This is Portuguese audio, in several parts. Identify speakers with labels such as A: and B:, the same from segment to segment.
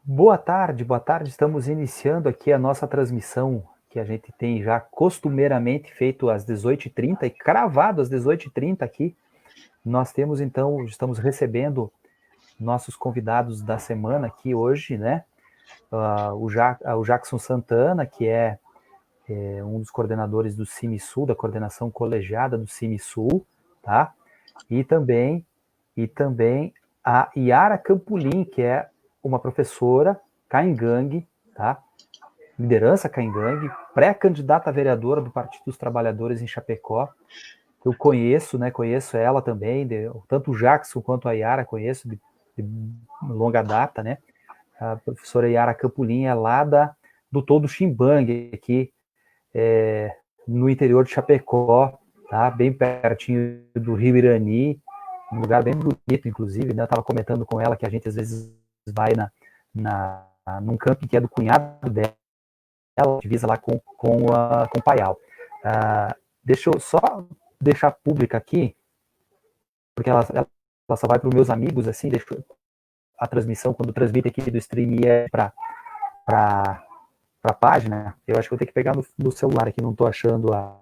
A: Boa tarde. Estamos iniciando aqui a nossa transmissão que a gente tem já costumeiramente feito às 18h30 e cravado às 18h30 aqui. Nós temos então, estamos recebendo nossos convidados da semana aqui hoje, né? O Jackson Santana, que é um dos coordenadores do CIMI-Sul, da coordenação colegiada do CIMI-Sul, tá? E também a Yara Campolim, que é uma professora caingangue, tá? Liderança caingangue, pré-candidata a vereadora do Partido dos Trabalhadores em Chapecó. Eu conheço, né? Conheço ela também, tanto o Jackson quanto a Yara conheço de longa data, né? A professora Yara Campolim é lá do Todo Ximbangue, aqui no interior de Chapecó, tá? Bem pertinho do Rio Irani, um lugar bem bonito, inclusive, né? Eu estava comentando com ela que a gente às vezes vai num camping que é do cunhado dela, divisa lá com o Paial. Deixa eu só deixar pública aqui, porque ela só vai para os meus amigos, assim, deixa a transmissão, quando transmite aqui do stream, é para a página. Eu acho que vou ter que pegar no celular aqui, não estou achando a.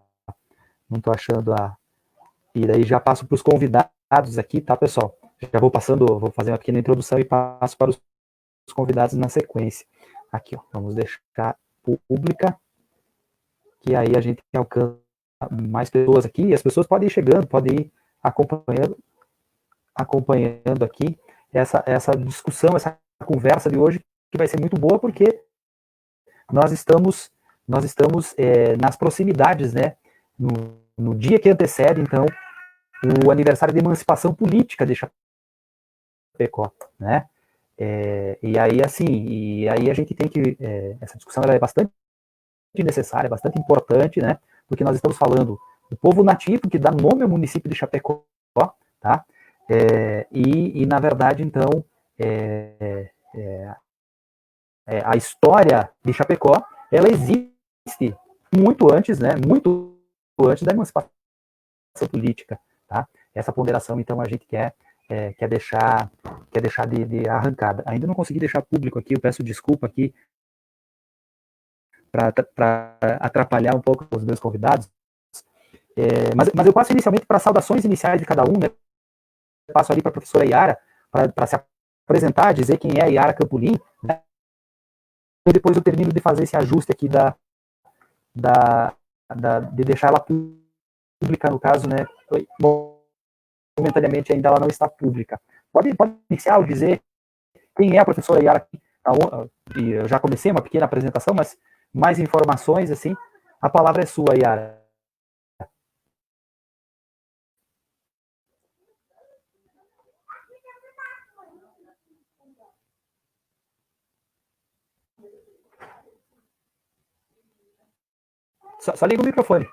A: E daí já passo para os convidados aqui, tá, pessoal? Já vou fazer uma pequena introdução e passo para os convidados na sequência. Aqui, ó, vamos deixar pública, que aí a gente alcança mais pessoas aqui, e as pessoas podem ir chegando, podem ir acompanhando aqui essa discussão, essa conversa de hoje, que vai ser muito boa, porque nós estamos nas proximidades, né, no dia que antecede, então, o aniversário de emancipação política de Chapecó, né? E aí a gente tem que, essa discussão ela é bastante necessária, bastante importante, né? Porque nós estamos falando do povo nativo que dá nome ao município de Chapecó, tá? E na verdade, então, a história de Chapecó, ela existe muito antes, né? Muito antes da emancipação política, tá? Essa ponderação, então, a gente quer deixar de arrancada. Ainda não consegui deixar público aqui, eu peço desculpa aqui para atrapalhar um pouco os meus convidados, mas eu passo inicialmente para saudações iniciais de cada um, né? Eu passo ali para a professora Yara, para se apresentar, dizer quem é a Yara Campolim, né? E depois eu termino de fazer esse ajuste aqui de deixar ela pública, no caso, né? Momentaneamente ainda ela não está pública. Pode iniciar ou dizer quem é a professora Yara? Eu já comecei uma pequena apresentação, mas mais informações, assim, a palavra é sua, Yara. Só liga o microfone.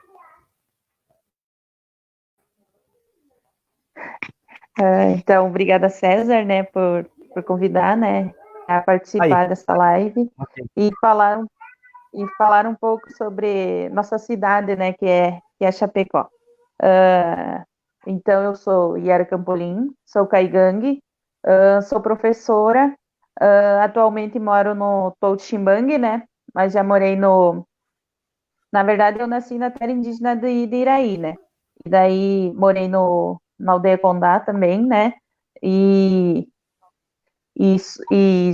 B: Então, obrigada, César, né, por convidar, né, a participar dessa live. Okay. e falar um pouco sobre nossa cidade, né, que é Chapecó. Então, eu sou Yara Campolim, sou caigangue, sou professora, atualmente moro no Toutimbang, né, mas já morei na verdade, eu nasci na terra indígena de Iraí, né, e daí morei na aldeia Condá também, né, e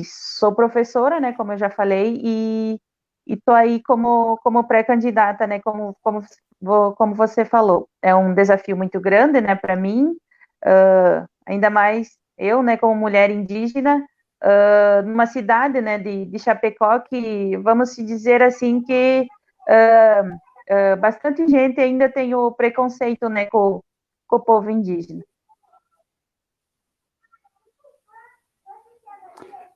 B: sou professora, né, como eu já falei, e estou aí como pré-candidata, né, como você falou. É um desafio muito grande, né, para mim, ainda mais eu, né, como mulher indígena, numa cidade, né, de Chapecó, que vamos se dizer assim que bastante gente ainda tem o preconceito, né, com o povo indígena.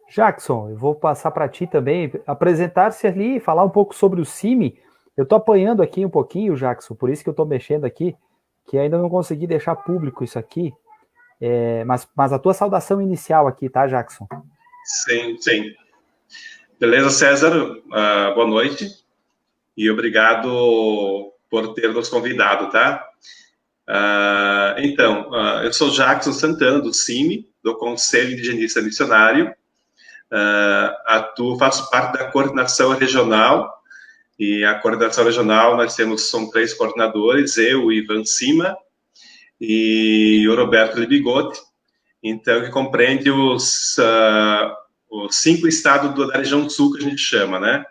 A: Jackson, eu vou passar para ti também, apresentar-se ali, falar um pouco sobre o CIMI. Eu estou apanhando aqui um pouquinho, Jackson, por isso que eu estou mexendo aqui, que ainda não consegui deixar público isso aqui, mas a tua saudação inicial aqui, tá, Jackson?
C: Sim. Beleza, César? Boa noite e obrigado por ter nos convidado, tá? Então, eu sou Jackson Santana, do CIMI, do Conselho Indigenista Missionário. faço parte da coordenação regional, e a coordenação regional são 3 coordenadores, eu, o Ivan Cima e o Roberto de Bigode, então que compreende os 5 estados da região sul que a gente chama, né?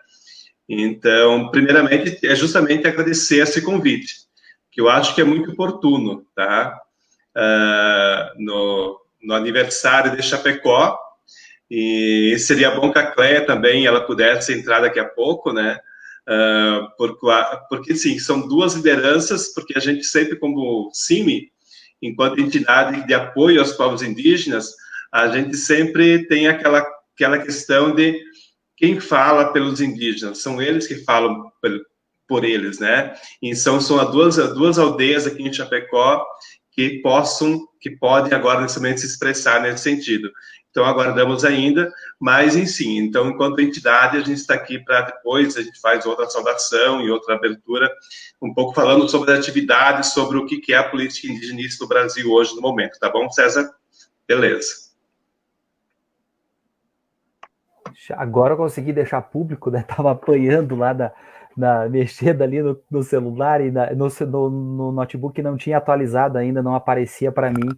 C: Então, primeiramente, é justamente agradecer esse convite, que eu acho que é muito oportuno, tá? No aniversário de Chapecó, e seria bom que a Cléia também ela pudesse entrar daqui a pouco, né? Porque sim, são 2 lideranças, porque a gente sempre, como CIMI, enquanto entidade de apoio aos povos indígenas, a gente sempre tem aquela questão de quem fala pelos indígenas, são eles que falam por eles, né? E são as duas aldeias aqui em Chapecó que podem agora nesse momento se expressar nesse sentido. Então, aguardamos ainda, mas, enfim, então, enquanto entidade, a gente está aqui para depois, a gente faz outra saudação e outra abertura, um pouco falando sobre as atividades, sobre o que é a política indigenista do Brasil hoje, no momento, tá bom, César? Beleza.
A: Agora eu consegui deixar público, né? Tava apanhando lá mexendo ali no celular e no notebook não tinha atualizado ainda, não aparecia para mim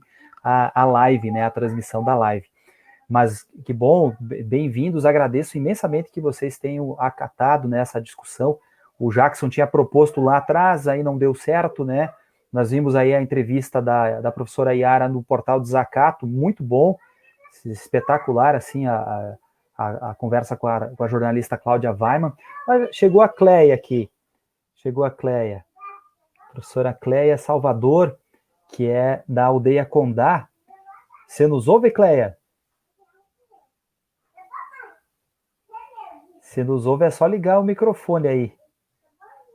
A: a live, né? A transmissão da live. Mas que bom, bem-vindos, agradeço imensamente que vocês tenham acatado nessa discussão. O Jackson tinha proposto lá atrás, aí não deu certo, né? Nós vimos aí a entrevista da professora Yara no portal Desacato, muito bom, espetacular, assim, a conversa com a jornalista Cláudia Weiman. Mas chegou a Cléia aqui, professora Cléia Salvador, que é da aldeia Condá. Você nos ouve, Cléia? Se nos ouve, é só ligar o microfone aí.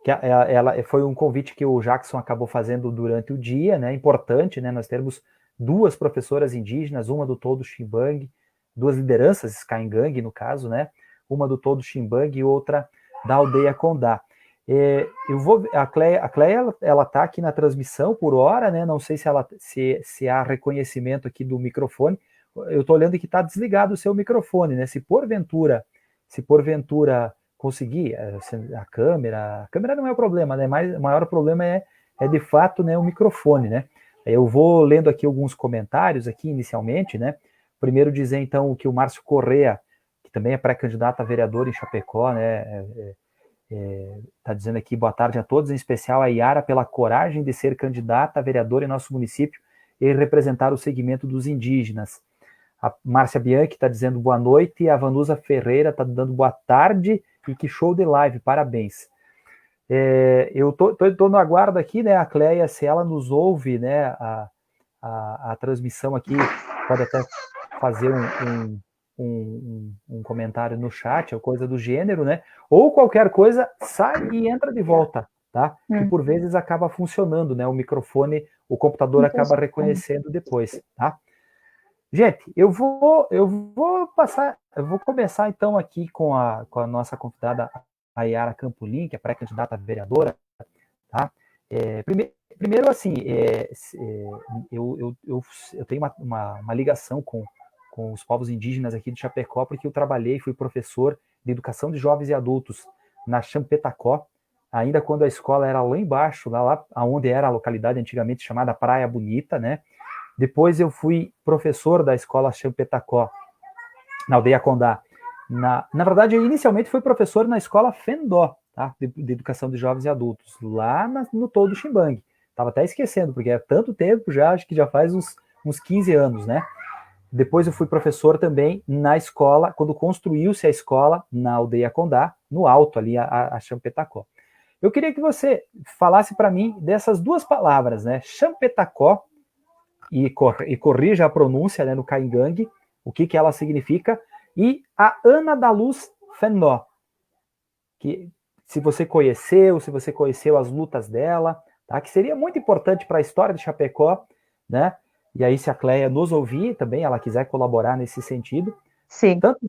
A: Ela foi um convite que o Jackson acabou fazendo durante o dia, né? Importante, né? Nós temos 2 professoras indígenas, uma do Todo Ximbang, 2 lideranças Skygang, no caso, né? Uma do Todo Ximbang e outra da aldeia Condá. A Cléia, ela está aqui na transmissão por hora, né? Não sei se há reconhecimento aqui do microfone. Eu estou olhando que está desligado o seu microfone, né? Se porventura conseguir a câmera não é o problema, né? Mas o maior problema é de fato, né, o microfone, né? Eu vou lendo aqui alguns comentários aqui inicialmente, né? Primeiro dizer então que o Márcio Correa, que também é pré-candidato a vereador em Chapecó, né? Está dizendo aqui, boa tarde a todos, em especial a Yara pela coragem de ser candidata a vereador em nosso município e representar o segmento dos indígenas. A Márcia Bianchi está dizendo boa noite, e a Vanusa Ferreira está dando boa tarde, e que show de live, parabéns. Eu tô no aguardo aqui, né, a Cléia, se ela nos ouve, né, a transmissão aqui, pode até fazer um comentário no chat, ou coisa do gênero, né, ou qualquer coisa, sai e entra de volta, tá? Que por vezes acaba funcionando, né, o microfone, o computador acaba reconhecendo depois, tá? Gente, eu vou começar então aqui com a nossa convidada, a Yara Campolim, que é pré-candidata a vereadora, tá? Primeiro, assim, eu tenho uma ligação com os povos indígenas aqui de Chapecó, porque eu trabalhei, fui professor de educação de jovens e adultos na Champetacó, ainda quando a escola era lá embaixo, lá onde era a localidade antigamente chamada Praia Bonita, né? Depois eu fui professor da escola Champetacó, na aldeia Condá. Na verdade, eu inicialmente fui professor na escola Fendó, tá? de educação de jovens e adultos, lá no Todo Ximbang. Estava até esquecendo, porque é tanto tempo já, acho que já faz uns 15 anos, né? Depois eu fui professor também na escola, quando construiu-se a escola na aldeia Condá, no alto ali, a Champetacó. Eu queria que você falasse para mim dessas 2 palavras, né? Champetacó, e corrija a pronúncia, né, no Caingangue, o que ela significa, e a Ana da Luz Fendó, que se você conheceu as lutas dela, tá, que seria muito importante para a história de Chapecó, né, e aí se a Cléia nos ouvir também, ela quiser colaborar nesse sentido,
B: sim,
A: tanto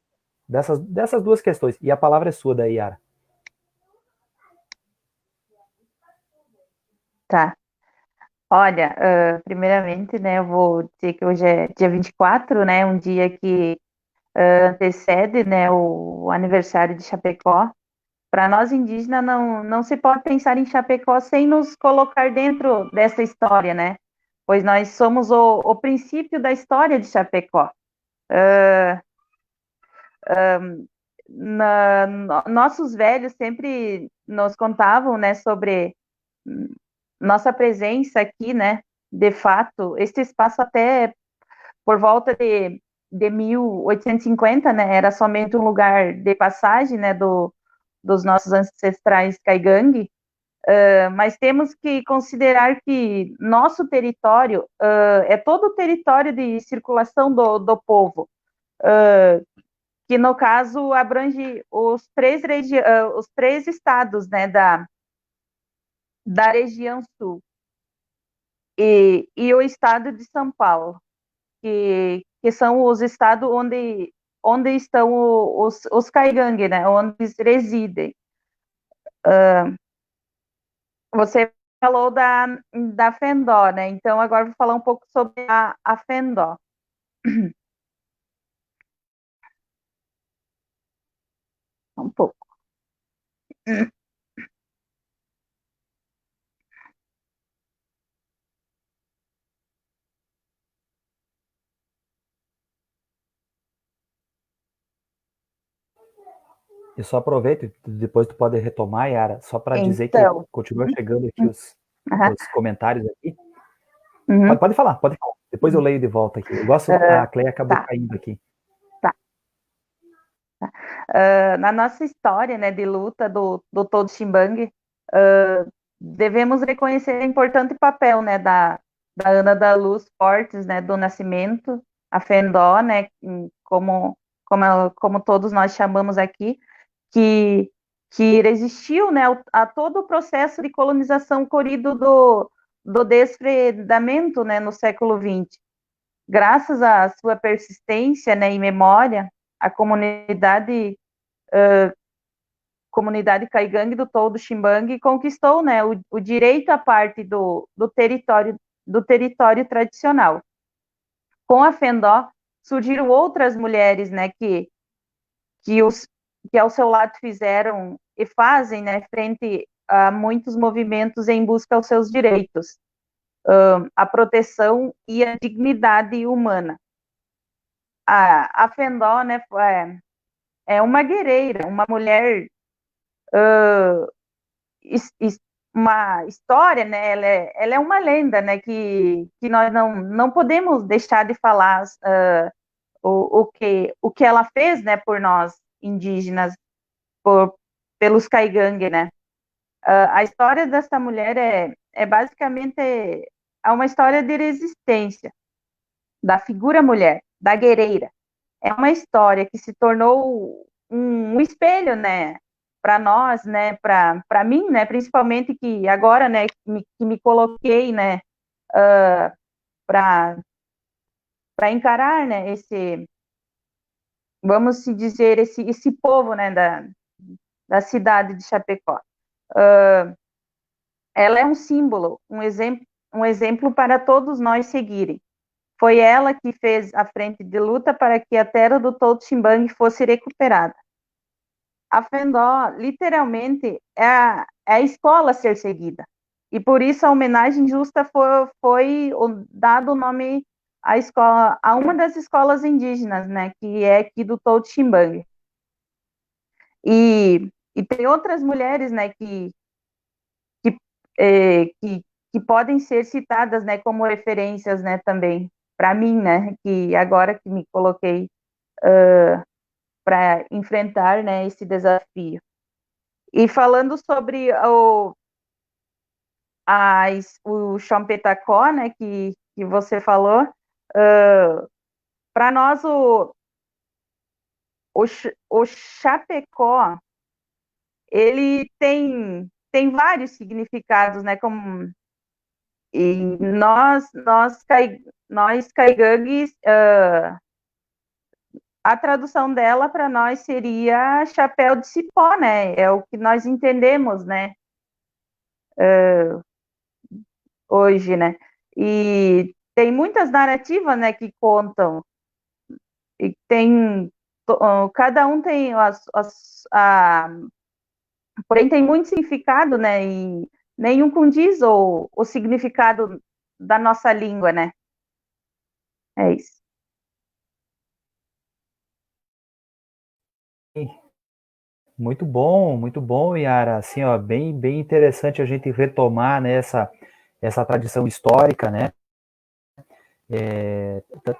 A: dessas 2 questões, e a palavra é sua daí, Yara.
B: tá. Olha, primeiramente, né, eu vou dizer que hoje é dia 24, né, um dia que antecede, né, o aniversário de Chapecó. Para nós indígenas, não se pode pensar em Chapecó sem nos colocar dentro dessa história, né? Pois nós somos o princípio da história de Chapecó. Nossos velhos sempre nos contavam, né, sobre nossa presença aqui, né? De fato, este espaço até por volta de 1850, né, era somente um lugar de passagem, né, dos nossos ancestrais caigangue, mas temos que considerar que nosso território é todo o território de circulação do povo, que no caso abrange os três estados, né, da região sul, e o estado de São Paulo, que são os estados onde estão os caigangue, né, onde eles residem. Você falou da Fendó, né? Então agora vou falar um pouco sobre a Fendó. Um pouco.
A: Eu só aproveito, depois tu pode retomar, Yara, só para dizer que
B: Então,
A: continua chegando aqui os comentários aqui.
B: uhum,
A: Pode falar, pode falar. Depois eu leio de volta aqui. Eu gosto, a Cleia acabou
B: tá.
A: caindo aqui.
B: Na nossa história, né, de luta do Todo Ximbangue, devemos reconhecer o importante papel, né, da Ana da Luz Fortes, né, do Nascimento, a Fendó, né, como todos nós chamamos aqui, que resistiu, né, a todo o processo de colonização ocorrido do desfredamento, né, no século XX. Graças à sua persistência, né, e memória, a comunidade caigangue do Todo Ximbangue conquistou, né, o direito à parte do território tradicional. Com a Fendó surgiram outras mulheres, né, que ao seu lado fizeram e fazem, né, frente a muitos movimentos em busca aos seus direitos, a proteção e a dignidade humana. A Fendó, né, é uma guerreira, uma mulher, uma história, né, ela é uma lenda, né, que nós não podemos deixar de falar o que ela fez, né, por nós indígenas, pelos caigangue, né. A história dessa mulher é basicamente uma história de resistência da figura mulher, da guerreira. É uma história que se tornou um espelho, né, para nós, né, para mim, né, principalmente que agora, né, que me coloquei, né, para encarar, né, vamos se dizer, esse povo, né, da cidade de Chapecó. Ela é um símbolo, um exemplo para todos nós seguirem. Foi ela que fez a frente de luta para que a terra do Todo Ximbangue fosse recuperada. A Fendó, literalmente, é a escola a ser seguida. E por isso a homenagem justa foi dado o nome à escola, a uma das escolas indígenas, né, que é aqui do Todo Ximbangue. E tem outras mulheres, né, que podem ser citadas, né, como referências, né, também, para mim, né, que agora que me coloquei para enfrentar, né, esse desafio. E falando sobre o Champetacó, né, que você falou, para nós o Chapecó, ele tem vários significados, né, como e nós caigangues, a tradução dela para nós seria chapéu de cipó, né? É o que nós entendemos, né? Hoje, né? E tem muitas narrativas, né, que contam. E tem cada um tem porém tem muito significado, né? E nenhum condiz o significado da nossa língua, né? É isso.
A: Muito bom, Yara. Assim, ó, bem interessante a gente retomar, né, essa tradição histórica, né,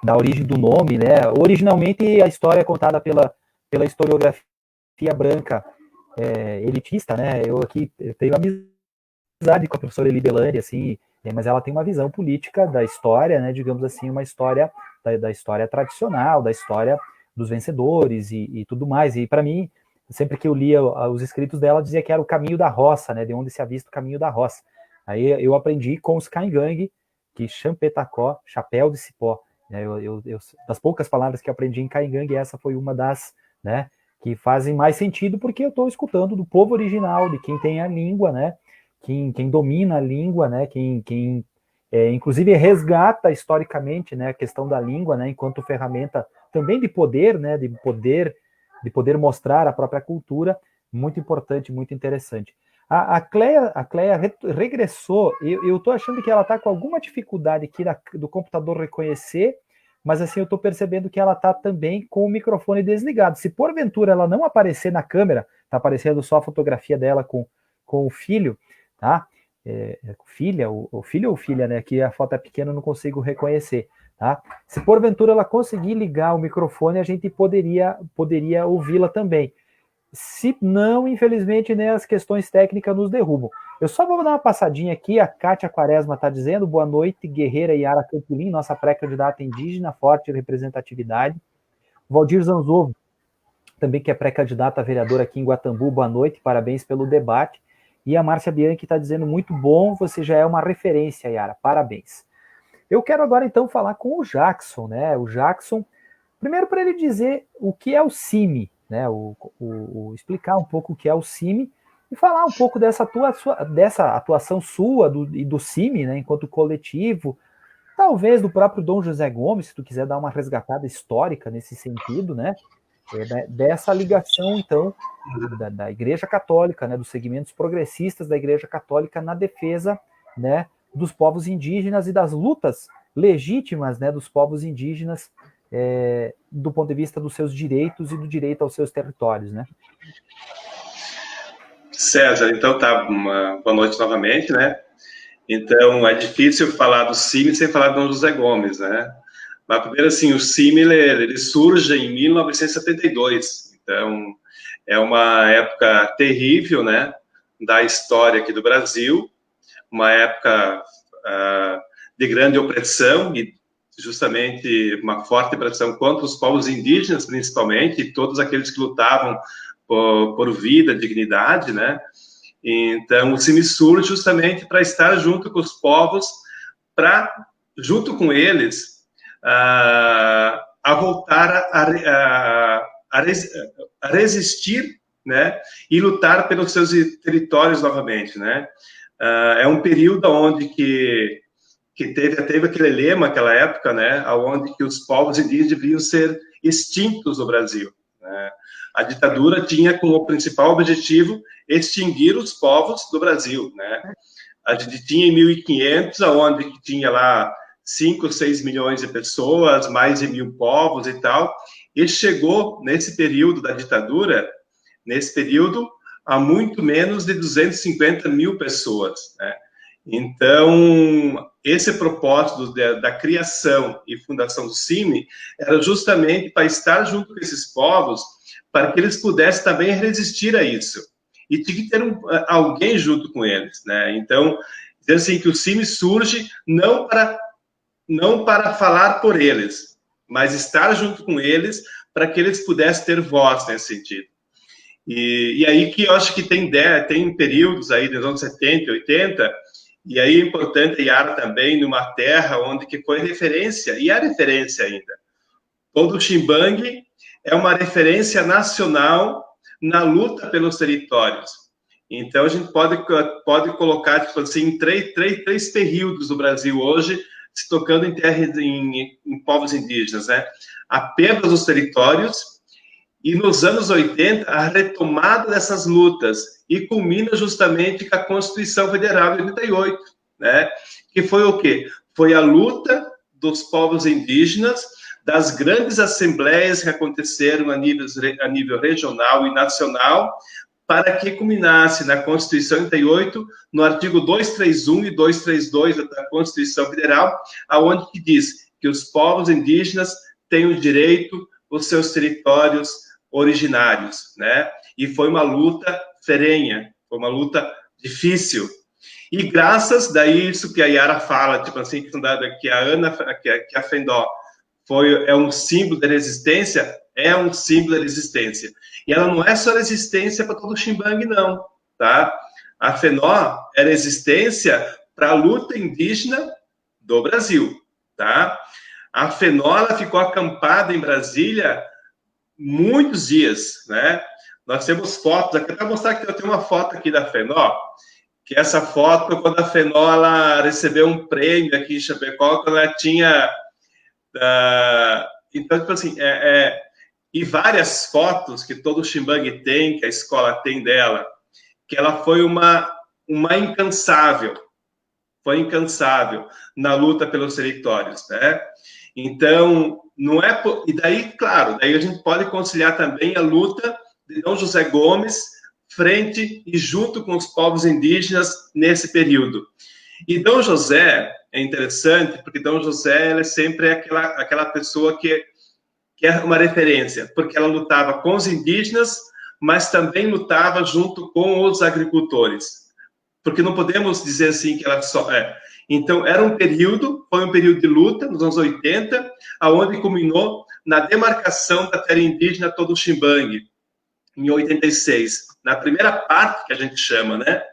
A: da origem do nome, né. Originalmente a história é contada pela historiografia branca elitista, né. Eu tenho amizade com a professora Eli Belandi, assim, mas ela tem uma visão política da história, né, digamos assim, uma história da história tradicional, da história dos vencedores e tudo mais. E para mim, sempre que eu lia os escritos dela, dizia que era o caminho da roça, né, de onde se avista o caminho da roça. Aí eu aprendi com os Caingangue, que champetacó, chapéu de cipó. Das poucas palavras que eu aprendi em Caingangue, essa foi uma das, né, que fazem mais sentido, porque eu estou escutando do povo original, de quem tem a língua, né, quem domina a língua, né, quem inclusive resgata historicamente, né, a questão da língua, né, enquanto ferramenta também de poder, né, de poder mostrar a própria cultura, muito importante, muito interessante. A Cleia regressou, eu estou achando que ela está com alguma dificuldade aqui do computador reconhecer, mas assim, eu estou percebendo que ela está também com o microfone desligado. Se porventura ela não aparecer na câmera, está aparecendo só a fotografia dela com o filho, tá? Filha, o filho ou filha, né? Aqui a foto é pequena, eu não consigo reconhecer, tá? Se porventura ela conseguir ligar o microfone, a gente poderia ouvi-la também. Se não, infelizmente, né, as questões técnicas nos derrubam. Eu só vou dar uma passadinha aqui, a Kátia Quaresma está dizendo, boa noite, guerreira Yara Campolim, nossa pré-candidata indígena, forte representatividade. Valdir Zanzovo, também que é pré-candidata a vereadora aqui em Guatambu, boa noite, parabéns pelo debate. E a Márcia Bianchi está dizendo, muito bom, você já é uma referência, Yara, parabéns. Eu quero agora, então, falar com o Jackson, né? O Jackson, primeiro para ele dizer o que é o CIMI, né? Explicar um pouco o que é o CIMI e falar um pouco dessa atuação sua e do CIMI, né? Enquanto coletivo, talvez do próprio Dom José Gomes, se tu quiser dar uma resgatada histórica nesse sentido, né? Dessa ligação, então, da Igreja Católica, né, dos segmentos progressistas da Igreja Católica na defesa, né, dos povos indígenas e das lutas legítimas, né, dos povos indígenas do ponto de vista dos seus direitos e do direito aos seus territórios, né?
C: César, então tá, boa noite novamente, né? Então, é difícil falar do CIMI sem falar de Dom José Gomes, né? Mas, primeiro, assim, o CIMI, ele surge em 1972, então, é uma época terrível, né, da história aqui do Brasil, uma época de grande opressão e justamente uma forte pressão contra os povos indígenas, principalmente, e todos aqueles que lutavam por vida, dignidade, né? Então, o CIMI surge justamente para estar junto com os povos, para, junto com eles, a voltar a resistir, né, e lutar pelos seus territórios novamente, né. É um período onde que teve aquele lema, aquela época, né, onde que os povos indígenas deviam ser extintos no Brasil, né. A ditadura tinha como principal objetivo extinguir os povos do Brasil, né. A gente tinha em 1500, onde tinha lá 5 ou 6 milhões de pessoas, mais de 1.000 povos e tal, e chegou, nesse período da ditadura, a muito menos de 250 mil pessoas, né? Então, esse propósito da criação e fundação do CIMI era justamente para estar junto com esses povos, para que eles pudessem também resistir a isso. E tinha que ter alguém junto com eles, né? Então, dizer assim, que o CIMI surge não para falar por eles, mas estar junto com eles para que eles pudessem ter voz nesse sentido. E aí que eu acho que tem períodos aí dos anos 70, 80, e aí é importante, Yara, também, numa terra onde que foi referência, e é referência ainda. Todo o Ximbangue é uma referência nacional na luta pelos territórios. Então, a gente pode colocar, tipo assim, três períodos do Brasil hoje, se tocando em povos indígenas, né? A perda dos territórios E nos anos 80, a retomada dessas lutas, e culmina justamente com a Constituição Federal de 88, né? Que foi o quê? Foi a luta dos povos indígenas, das grandes assembleias que aconteceram a nível regional e nacional, para que culminasse na Constituição 88, no artigo 231 e 232 da Constituição Federal, aonde que diz que os povos indígenas têm o direito aos seus territórios originários, né? E foi uma luta ferrenha, foi uma luta difícil. E graças daí isso que a Yara fala, tipo assim, que a Ana, que a Fendó é um símbolo da resistência, é um símbolo da resistência. E ela não é só resistência para todo o Ximbangue, não, tá? A FENO é resistência para a luta indígena do Brasil, tá? A FENO, ela ficou acampada em Brasília muitos dias, né? Nós temos fotos, aqui para mostrar que eu tenho uma foto aqui da FENO, que essa foto, quando a FENO, ela recebeu um prêmio aqui em Chapecó, quando ela tinha... então, tipo assim, e várias fotos que todo Ximbangue tem, que a escola tem dela, que ela foi uma incansável, foi incansável na luta pelos territórios, né? Então, não é... E daí, claro, daí a gente pode conciliar também a luta de Dom José Gomes frente e junto com os povos indígenas nesse período. E Dom José é interessante, porque Dom José ela sempre é aquela pessoa que é uma referência, porque ela lutava com os indígenas, mas também lutava junto com os agricultores. Porque não podemos dizer assim que ela só é. Então, foi um período de luta, nos anos 80, aonde culminou na demarcação da terra indígena todo o Ximbangue, em 86, na primeira parte que a gente chama, né?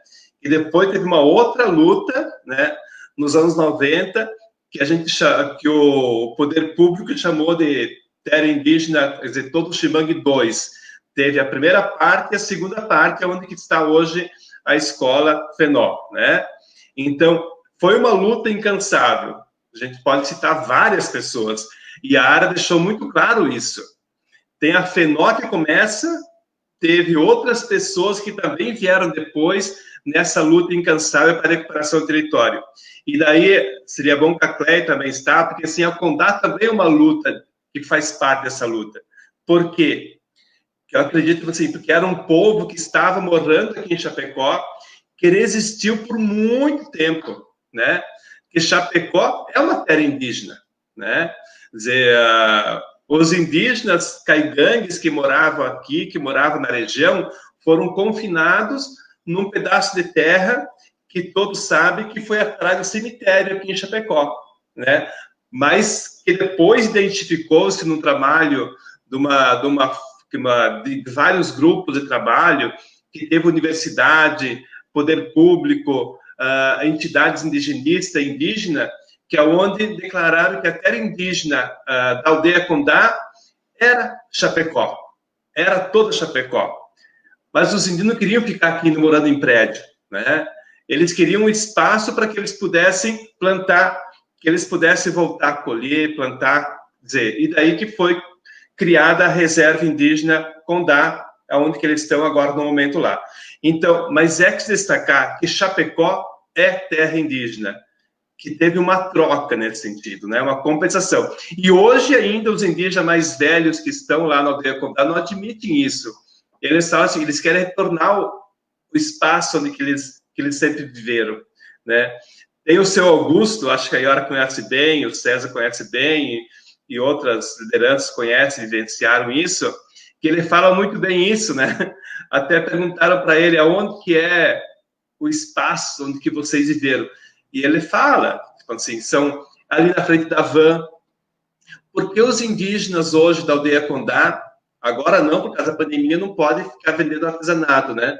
C: E depois teve uma outra luta, né, nos anos 90, que o poder público chamou de terra indígena, quer dizer, todo o Ximbangue 2. Teve a primeira parte e a segunda parte, onde que está hoje a escola FENO, né? Então, foi uma luta incansável. A gente pode citar várias pessoas. E a Ara deixou muito claro isso. Tem a FENO que começa, teve outras pessoas que também vieram depois nessa luta incansável para a recuperação do território. E daí, seria bom que a Cleia também está, porque assim, a Condá também é uma luta que faz parte dessa luta. Por quê? Eu acredito, assim, porque era um povo que estava morando aqui em Chapecó, que resistiu por muito tempo, né? Que Chapecó é uma terra indígena, né? Quer dizer, os indígenas caigangues que moravam aqui, que moravam na região, foram confinados num pedaço de terra que todos sabem que foi atrás do cemitério aqui em Chapecó, né? Mas que depois identificou-se num trabalho de vários grupos de trabalho, que teve universidade, poder público, entidades indigenistas, indígena, que é onde declararam que a terra indígena da aldeia Condá era Chapecó, era toda Chapecó. Mas os indígenas não queriam ficar aqui morando em prédio, né? Eles queriam um espaço para que eles pudessem plantar, que eles pudessem voltar a colher, plantar, dizer, e daí que foi criada a reserva indígena Condá, onde que eles estão agora no momento lá. Então, mas é que se destacar que Chapecó é terra indígena, que teve uma troca nesse sentido, né? Uma compensação. E hoje ainda os indígenas mais velhos que estão lá na aldeia Condá não admitem isso. Eles falam assim, eles querem retornar o espaço onde que eles sempre viveram, né? Tem o seu Augusto, acho que a Iora conhece bem, o César conhece bem, e outras lideranças conhecem, vivenciaram isso, que ele fala muito bem isso, né? Até perguntaram para ele aonde que é o espaço onde que vocês viveram. E ele fala, tipo assim, são ali na frente da van. Porque os indígenas hoje da aldeia Condá, agora não, por causa da pandemia, não podem ficar vendendo artesanato, né?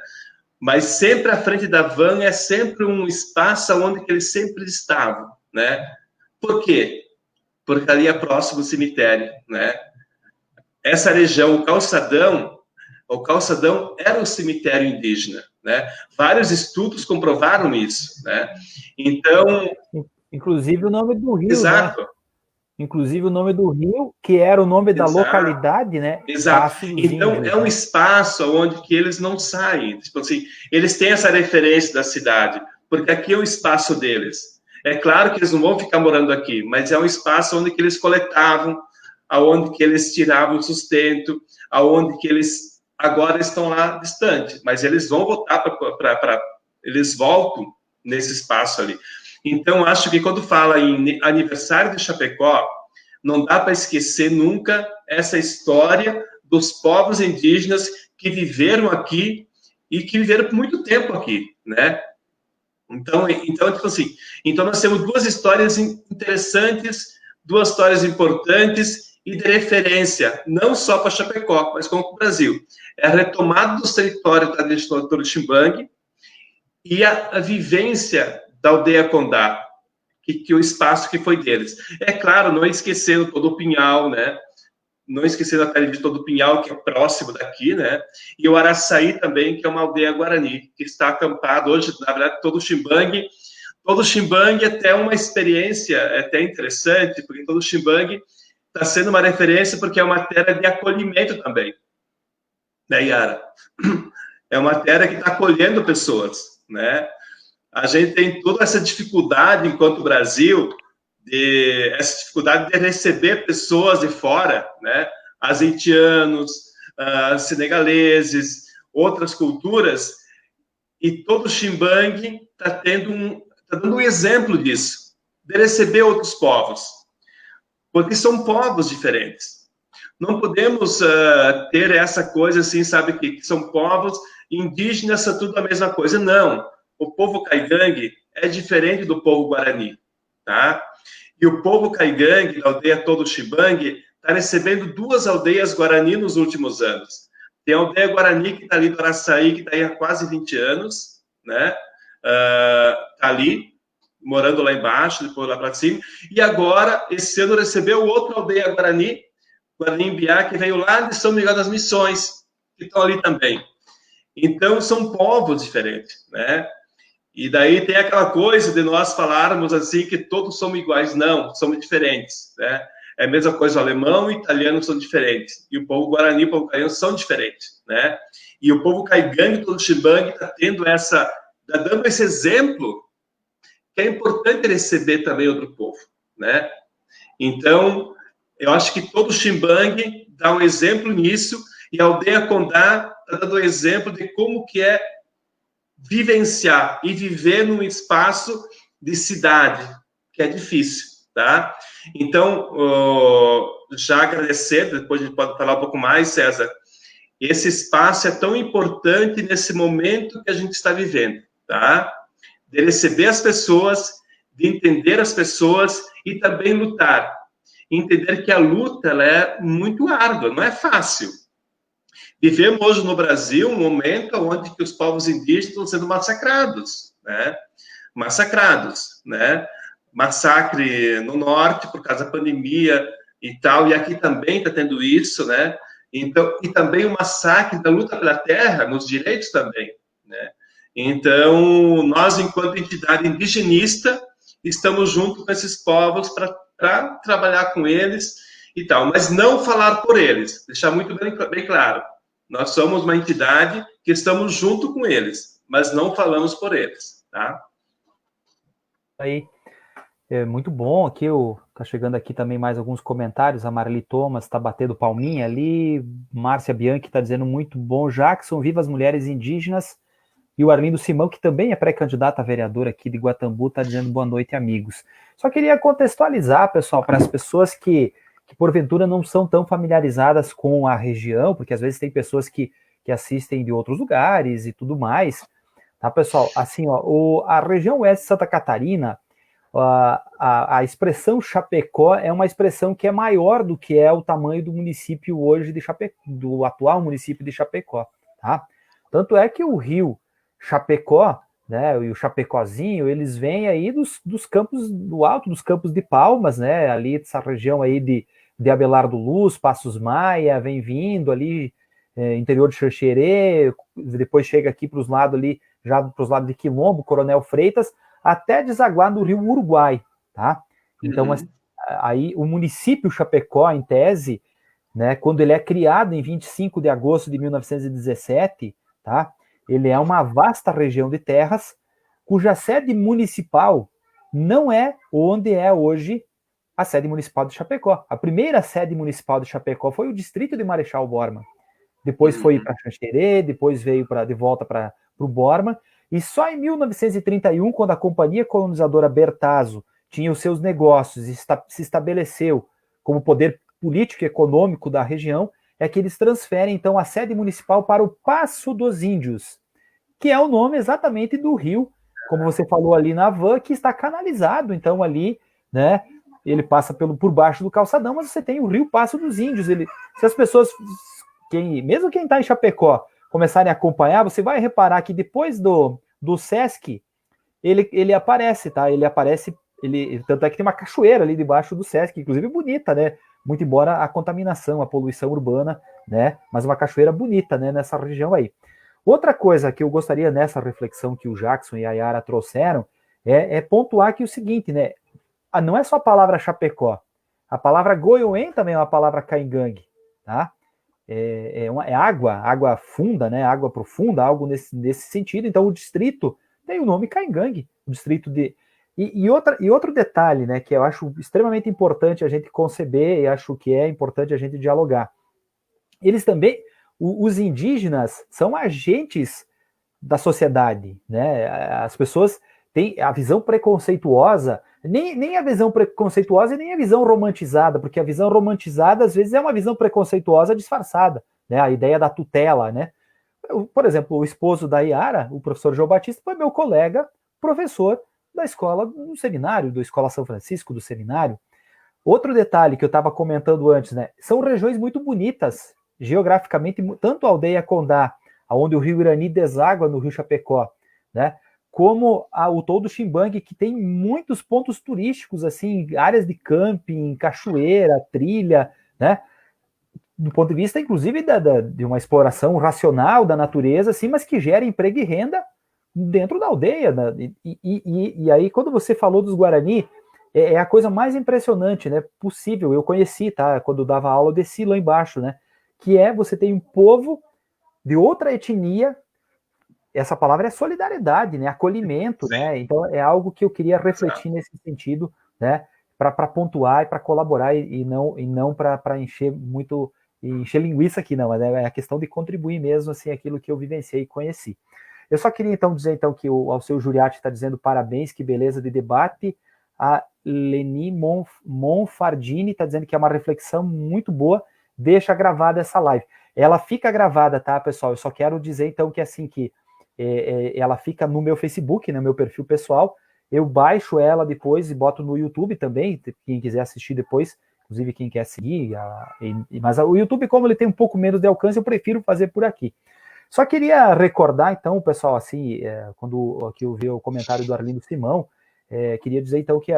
C: Mas sempre à frente da van é sempre um espaço onde que eles sempre estavam, né? Por quê? Porque ali é próximo do cemitério, né? Essa região, o calçadão era um cemitério indígena, né? Vários estudos comprovaram isso, né? Então...
A: Inclusive o nome do rio,
C: Exato.
A: né? Inclusive o nome do rio, que era o nome da localidade, né?
C: Exato. Então, é um espaço onde que eles não saem. Tipo assim, eles têm essa referência da cidade, porque aqui é o espaço deles. É claro que eles não vão ficar morando aqui, mas é um espaço onde que eles coletavam, aonde que eles tiravam o sustento, aonde que eles agora estão lá distante, mas eles vão voltar eles voltam nesse espaço ali. Então, acho que quando fala em aniversário de Chapecó, não dá para esquecer nunca essa história dos povos indígenas que viveram aqui e que viveram por muito tempo aqui, né? Então tipo assim, então nós temos duas histórias interessantes, duas histórias importantes e de referência, não só para Chapecó, mas como para o Brasil. É a retomada dos territórios tradicionais do Ximbangue e a vivência da aldeia Condá, que o espaço que foi deles. É claro, não esquecendo todo o Pinhal, né? Não esquecendo a Cariri de todo o Pinhal, que é próximo daqui, né? E o Araçaí também, que é uma aldeia guarani, que está acampado hoje, na verdade, todo o Ximbangue é até uma experiência até interessante, porque todo o Ximbangue está sendo uma referência porque é uma terra de acolhimento também, né, Yara? É uma terra que está acolhendo pessoas, né? A gente tem toda essa dificuldade, enquanto Brasil, essa dificuldade de receber pessoas de fora, né? Haitianos, senegaleses, outras culturas, e todo o Ximbangue está dando um exemplo disso, de receber outros povos, porque são povos diferentes. Não podemos ter essa coisa assim, sabe, que são povos indígenas, são tudo a mesma coisa. Não. O povo caigangue é diferente do povo guarani, tá? E o povo caigangue, da aldeia Todo Ximbangue, está recebendo duas aldeias guarani nos últimos anos. Tem a aldeia guarani que está ali do Araçaí, que está aí há quase 20 anos, né? Está ali, morando lá embaixo, depois lá para cima. E agora, esse ano, recebeu outra aldeia guarani, Guarani-Mbiá, que veio lá de São Miguel das Missões, que estão ali também. Então, são povos diferentes, né? E daí tem aquela coisa de nós falarmos assim que todos somos iguais. Não, somos diferentes, né? É a mesma coisa, o alemão e o italiano são diferentes. E o povo guarani e o povo caiano são diferentes, né? E o povo caigangue, todo Ximbangue, está dando esse exemplo que é importante receber também outro povo, né? Então, eu acho que todo Ximbangue dá um exemplo nisso, e a aldeia Condá está dando exemplo de como que é vivenciar e viver num espaço de cidade, que é difícil, tá? Então, já agradecer, depois a gente pode falar um pouco mais, César, esse espaço é tão importante nesse momento que a gente está vivendo, tá? De receber as pessoas, de entender as pessoas e também lutar. Entender que a luta ela é muito árdua, não é fácil. Vivemos hoje no Brasil um momento onde que os povos indígenas estão sendo massacrados, né? Massacrados, né? Massacre no norte por causa da pandemia e tal, e aqui também está tendo isso, né? Então, e também o massacre da luta pela terra, nos direitos também, né? Então, nós, enquanto entidade indigenista, estamos junto com esses povos para trabalhar com eles e tal, mas não falar por eles, deixar muito bem claro. Nós somos uma entidade que estamos junto com eles, mas não falamos por eles, tá?
A: Aí, é muito bom. Aqui, tá chegando aqui também mais alguns comentários. A Marli Thomas está batendo palminha ali. Márcia Bianchi está dizendo muito bom. Jackson, viva as mulheres indígenas. E o Arlindo Simão, que também é pré-candidato a vereador aqui de Guatambu, está dizendo boa noite, amigos. Só queria contextualizar, pessoal, para as pessoas que porventura não são tão familiarizadas com a região, porque às vezes tem pessoas que assistem de outros lugares e tudo mais, tá, pessoal? Assim, ó, a região oeste de Santa Catarina, a expressão Chapecó é uma expressão que é maior do que é o tamanho do município hoje de Chapecó, do atual município de Chapecó, tá? Tanto é que o rio Chapecó, né, e o Chapecózinho, eles vêm aí dos campos, do alto dos Campos de Palmas, né, ali dessa região aí de Abelardo Luz, Passos Maia, vem vindo ali, interior de Xanxerê, depois chega aqui para os lados ali, já para os lados de Quilombo, Coronel Freitas, até desaguar no rio Uruguai, tá? Então, aí o município Chapecó, em tese, né, quando ele é criado em 25 de agosto de 1917, tá, ele é uma vasta região de terras cuja sede municipal não é onde é hoje a sede municipal de Chapecó. A primeira sede municipal de Chapecó foi o distrito de Marechal Bormann. Depois foi para Xanxerê, depois veio de volta para o Bormann, e só em 1931, quando a companhia colonizadora Bertazzo tinha os seus negócios e se estabeleceu como poder político e econômico da região, é que eles transferem, então, a sede municipal para o Passo dos Índios, que é o nome exatamente do rio, como você falou ali na van, que está canalizado, então, ali, né, ele passa por baixo do calçadão, mas você tem o rio Passo dos Índios. Se as pessoas, mesmo quem está em Chapecó, começarem a acompanhar, você vai reparar que depois do Sesc, ele aparece, tá? Ele aparece, tanto é que tem uma cachoeira ali debaixo do Sesc, inclusive bonita, né? Muito embora a contaminação, a poluição urbana, né? Mas uma cachoeira bonita, né? Nessa região aí. Outra coisa que eu gostaria nessa reflexão que o Jackson e a Yara trouxeram é pontuar que o seguinte, né? Não é só a palavra Chapecó, a palavra Goiôen também é uma palavra caingangue, tá? É água funda, né? Água profunda, algo nesse sentido. Então o distrito tem o nome caingangue, o distrito de... E outro detalhe, né, que eu acho extremamente importante a gente conceber e acho que é importante a gente dialogar. Eles também, os indígenas são agentes da sociedade, né? As pessoas têm a visão preconceituosa, nem a visão preconceituosa e nem a visão romantizada, porque a visão romantizada às vezes é uma visão preconceituosa disfarçada, né? A ideia da tutela, né? Por exemplo, o esposo da Yara, o professor João Batista, foi meu colega, professor da escola, do seminário, da Escola São Francisco, do seminário. Outro detalhe que eu estava comentando antes, né? São regiões muito bonitas, geograficamente, tanto a aldeia Condá, onde o rio Irani deságua no rio Chapecó, né? Como o Todo Ximbangue, que tem muitos pontos turísticos, assim, áreas de camping, cachoeira, trilha, né? Do ponto de vista, inclusive, de uma exploração racional da natureza, assim, mas que gera emprego e renda dentro da aldeia. Né? E aí, quando você falou dos Guarani, é a coisa mais impressionante, né, possível. Eu conheci, tá? Quando eu dava aula, eu desci lá embaixo, né? Que você tem um povo de outra etnia, essa palavra é solidariedade, né? Acolhimento, né? Então é algo que eu queria refletir nesse sentido, né? Para pontuar e para colaborar e não para encher muito, encher linguiça aqui, não, mas é a questão de contribuir mesmo, assim, aquilo que eu vivenciei e conheci. Eu só queria então dizer então que o Alceu Juriati está dizendo parabéns, que beleza de debate. A Leni Monfardini está dizendo que é uma reflexão muito boa, deixa gravada essa live. Ela fica gravada, tá, pessoal? Eu só quero dizer então que assim que ela fica no meu Facebook, no meu perfil pessoal, eu baixo ela depois e boto no YouTube também, quem quiser assistir depois, inclusive quem quer seguir, mas o YouTube, como ele tem um pouco menos de alcance, eu prefiro fazer por aqui. Só queria recordar, então, pessoal, assim, quando aqui eu vi o comentário do Arlindo Simão, queria dizer, então, que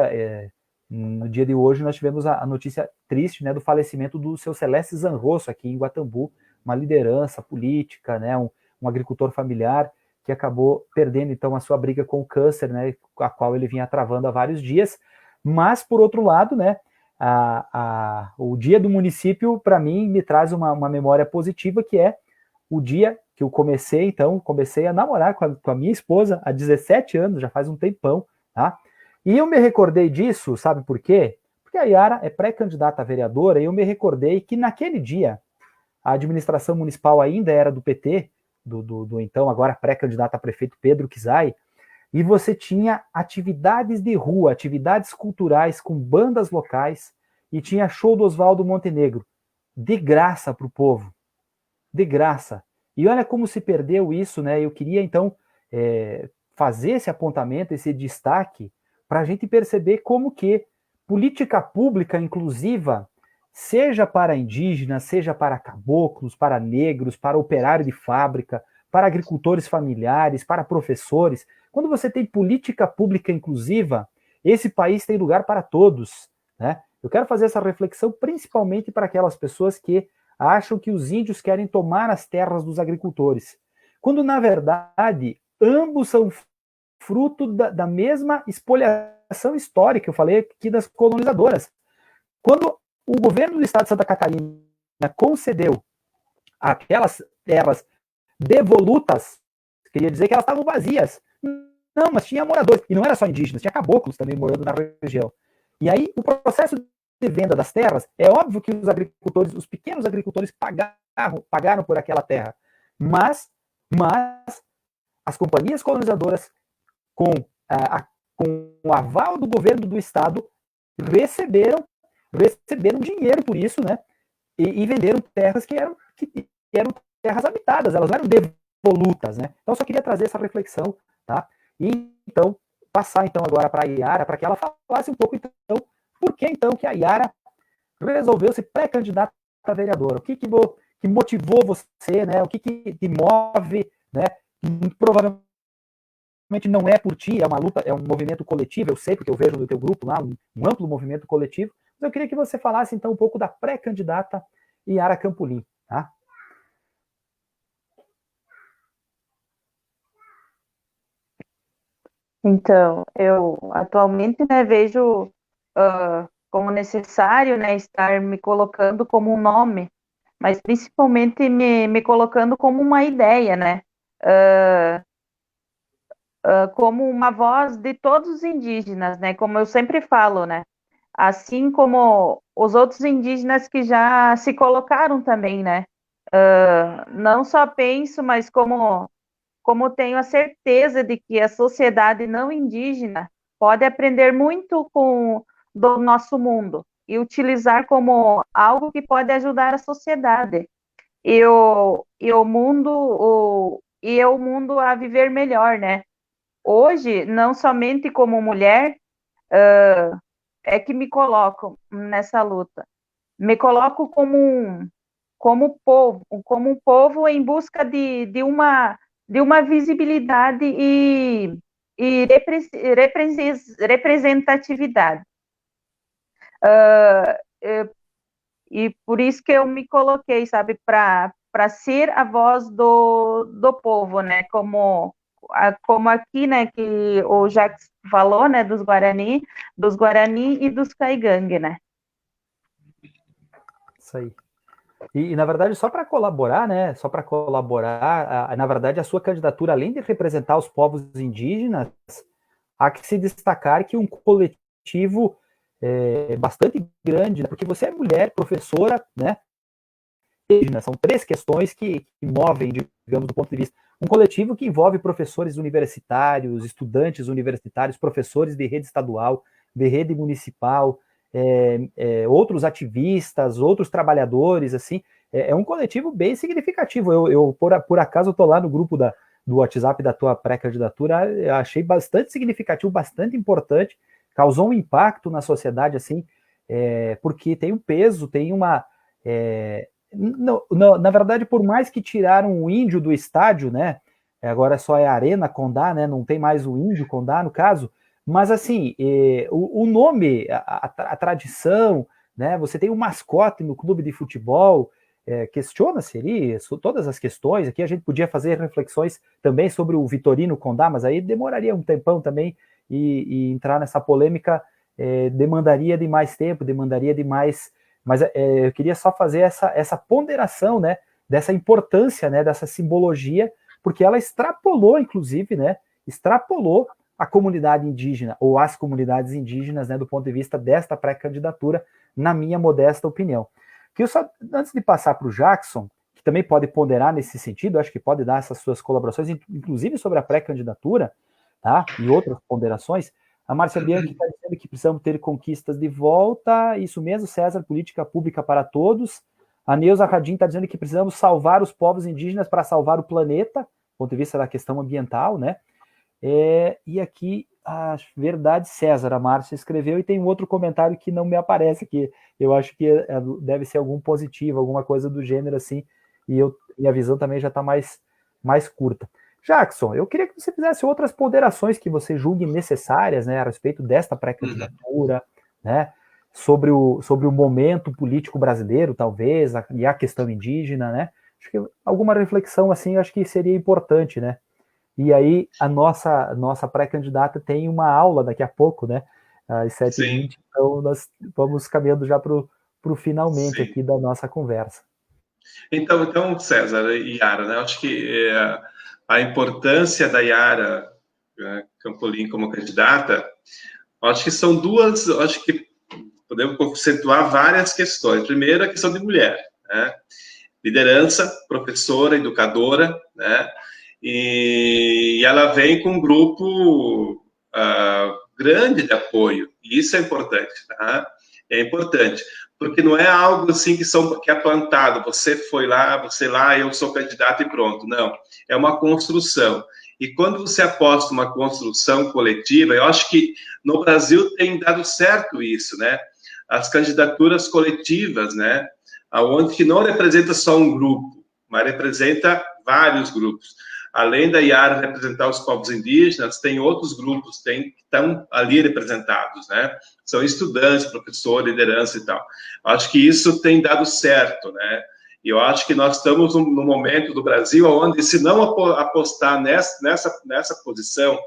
A: no dia de hoje nós tivemos a notícia triste, né, do falecimento do seu Celeste Zanrosso, aqui em Guatambu, uma liderança política, né, um agricultor familiar, que acabou perdendo, então, a sua briga com o câncer, né, a qual ele vinha travando há vários dias, mas, por outro lado, né, o dia do município, para mim, me traz uma memória positiva, que é o dia que eu comecei a namorar com a minha esposa há 17 anos, já faz um tempão, tá? E eu me recordei disso, sabe por quê? Porque a Yara é pré-candidata a vereadora, e eu me recordei que naquele dia, a administração municipal ainda era do PT, do então, agora pré-candidato a prefeito Pedro Kizai, e você tinha atividades de rua, atividades culturais com bandas locais, e tinha show do Oswaldo Montenegro, de graça para o povo, de graça. E olha como se perdeu isso, né? Eu queria, então, fazer esse apontamento, esse destaque, para a gente perceber como que política pública inclusiva, seja para indígenas, seja para caboclos, para negros, para operário de fábrica, para agricultores familiares, para professores, quando você tem política pública inclusiva, esse país tem lugar para todos, né? Eu quero fazer essa reflexão principalmente para aquelas pessoas que acham que os índios querem tomar as terras dos agricultores, quando, na verdade, ambos são fruto da mesma espoliação histórica, eu falei aqui das colonizadoras. Quando o governo do estado de Santa Catarina concedeu aquelas terras devolutas, queria dizer que elas estavam vazias. Não, mas tinha moradores, e não era só indígenas, tinha caboclos também morando na região. E aí, o processo de venda das terras, é óbvio que os agricultores, os pequenos agricultores pagaram por aquela terra, mas as companhias colonizadoras, com o aval do governo do estado, receberam dinheiro por isso, né? E venderam terras que eram terras habitadas, elas não eram devolutas, né? Então, eu só queria trazer essa reflexão, tá? E, então, passar, então, agora para a Yara, para que ela falasse um pouco, então, por que, então, que a Yara resolveu se pré-candidata a vereadora? O que motivou você, né? O que te move, né? Provavelmente não é por ti, é uma luta, é um movimento coletivo, eu sei, porque eu vejo no teu grupo lá, um amplo movimento coletivo, mas eu queria que você falasse, então, um pouco da pré-candidata Yara Campolim, tá?
B: Então, eu atualmente, né, vejo como necessário, né, estar me colocando como um nome, mas principalmente me colocando como uma ideia, né, como uma voz de todos os indígenas, né, como eu sempre falo, né, assim como os outros indígenas que já se colocaram também, né, não só penso, mas como tenho a certeza de que a sociedade não indígena pode aprender muito do nosso mundo e utilizar como algo que pode ajudar a sociedade e o mundo a viver melhor, né? Hoje, não somente como mulher, é que me coloco nessa luta. Me coloco como um povo em busca de uma visibilidade e representatividade. E por isso que eu me coloquei, sabe, para ser a voz do povo, né, como aqui, né, que o Jacques falou, né, dos Guarani e dos Caigangue, né.
A: Isso aí. E na verdade, só para colaborar, né? Só para colaborar, na verdade, a sua candidatura, além de representar os povos indígenas, há que se destacar que um coletivo bastante grande, né, porque você é mulher, professora, né? São três questões que movem, digamos, do ponto de vista. Um coletivo que envolve professores universitários, estudantes universitários, professores de rede estadual, de rede municipal, outros ativistas, outros trabalhadores, assim, é um coletivo bem significativo. Eu por acaso, estou lá no grupo do WhatsApp da tua pré-candidatura, eu achei bastante significativo, bastante importante, causou um impacto na sociedade, assim, porque tem um peso, tem uma... na verdade, por mais que tiraram o índio do estádio, né, agora só é Arena Condá, né, não tem mais o índio Condá, no caso, mas assim, o nome, a tradição, né, você tem um mascote no clube de futebol, questiona-se ali todas as questões. Aqui a gente podia fazer reflexões também sobre o Vitorino Condá, mas aí demoraria um tempão também, e entrar nessa polêmica demandaria de mais tempo, demandaria de mais... Mas eu queria só fazer essa ponderação, né, dessa importância, né, dessa simbologia, porque ela extrapolou, inclusive, né, extrapolou a comunidade indígena, ou as comunidades indígenas, né, do ponto de vista desta pré-candidatura, na minha modesta opinião. Que eu só, antes de passar para o Jackson, que também pode ponderar nesse sentido, acho que pode dar essas suas colaborações, inclusive sobre a pré-candidatura, tá, e outras ponderações. A Márcia Bianchi está dizendo que precisamos ter conquistas de volta. Isso mesmo, César, política pública para todos. A Neuza Radim está dizendo que precisamos salvar os povos indígenas para salvar o planeta, do ponto de vista da questão ambiental, né? E aqui, a verdade, César, a Márcia escreveu, e tem um outro comentário que não me aparece, que eu acho que deve ser algum positivo, alguma coisa do gênero assim, e a visão também já está mais curta. Jackson, eu queria que você fizesse outras ponderações que você julgue necessárias, né, a respeito desta pré-candidatura, né, sobre o momento político brasileiro, talvez, e a questão indígena, né, acho que alguma reflexão assim, acho que seria importante, né, e aí a nossa pré-candidata tem uma aula daqui a pouco, né, às 7h20, então nós vamos caminhando já para o finalmente
C: Sim.
A: aqui da nossa conversa.
C: Então, César e Yara, né? Acho que a importância da Yara Campolim como candidata, acho que são duas, acho que podemos conceituar várias questões. Primeiro, a questão de mulher, né? Liderança, professora, educadora, né? E ela vem com um grupo grande de apoio, e isso é importante, tá? É importante, porque não é algo assim que é plantado, você foi lá, eu sou candidato e pronto, não, é uma construção, e quando você aposta uma construção coletiva, eu acho que no Brasil tem dado certo isso, né? As candidaturas coletivas, né? Onde que não representa só um grupo, mas representa vários grupos. Além da Yara representar os povos indígenas, tem outros grupos que estão ali representados, né? São estudantes, professor, liderança e tal. Acho que isso tem dado certo, né? E eu acho que nós estamos no momento do Brasil onde, se não apostar nessa posição,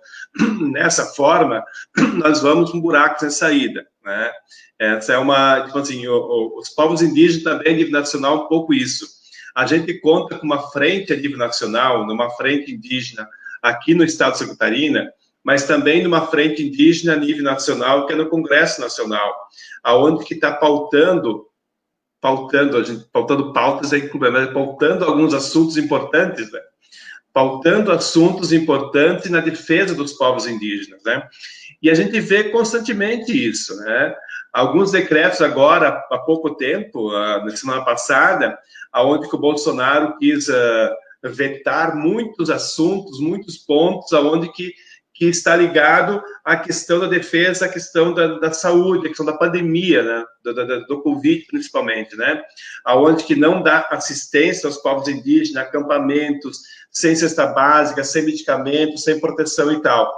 C: nessa forma, nós vamos com buracos sem saída, né? Essa é uma, tipo assim, os povos indígenas também, a nível nacional, um pouco isso. A gente conta com uma frente a nível nacional, numa frente indígena aqui no estado de Santa Catarina, mas também numa frente indígena a nível nacional, que é no Congresso Nacional, aonde que está pautando pautas aí, pautando alguns assuntos importantes, né? Pautando assuntos importantes na defesa dos povos indígenas, né? E a gente vê constantemente isso, né? Alguns decretos agora, há pouco tempo, na semana passada, aonde que o Bolsonaro quis vetar muitos assuntos, muitos pontos, aonde que está ligado à questão da defesa, à questão da saúde, à questão da pandemia, né? do Covid, principalmente, né? Aonde que não dá assistência aos povos indígenas, acampamentos, sem cesta básica, sem medicamentos, sem proteção e tal.